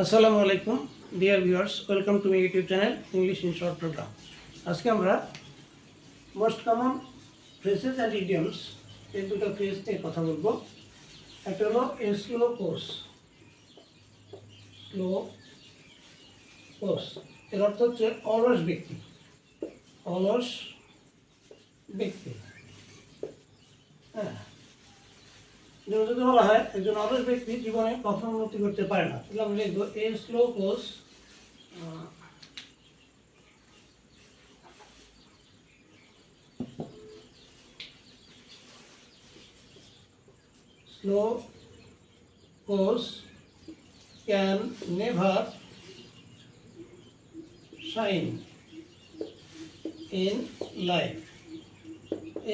আসসালামু আলাইকুম dear viewers, welcome to my YouTube channel English in short programme. আজকে আমরা most common phrases and idioms এই দুটো ফ্রেজ নিয়ে কথা বলবো। একটা হলো a slow course. Slow course এর অর্থ হচ্ছে অলস ব্যক্তি। অলস ব্যক্তি, হ্যাঁ, যদি বলা হয় একজন অলস ব্যক্তি জীবনে কখনো উন্নতি করতে পারে না, তাহলে আমরা লিখবো এ slow course slow course can never shine in life.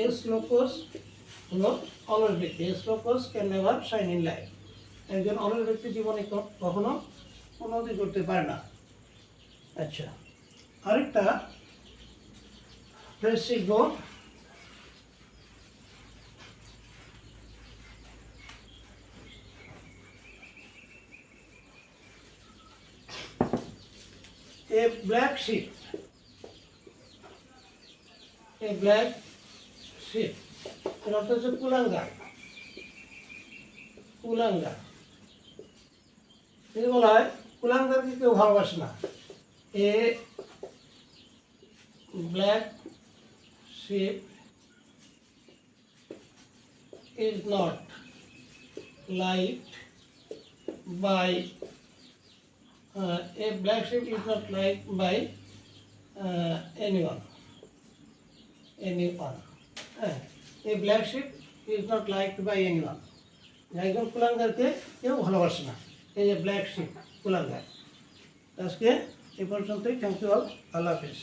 A slow course হলো অলস ব্যক্তি। A slow course can never shine in life. একজন অলস ব্যক্তি জীবনে কখনো উন্নতি করতে পারে না। আচ্ছা, আরেকটা ফ্রেজ শিখবো। A black sheep. A black sheep এর অর্থ হচ্ছে কুলাঙ্গার। কুলাঙ্গার যদি বলা হয় কুলাঙ্গারকে কেউ ভালোবাসে না। এ black sheep is not liked by a black sheep is not liked by anyone. A black sheep is not liked by anyone. একজন কুলাঙ্গারকে কেউ ভালোবাসে না। এই যে ব্ল্যাক শিপ, কুলাঙ্গার। আজকে এই পর্যন্তই। Thank you all. আল্লাহ হাফিজ।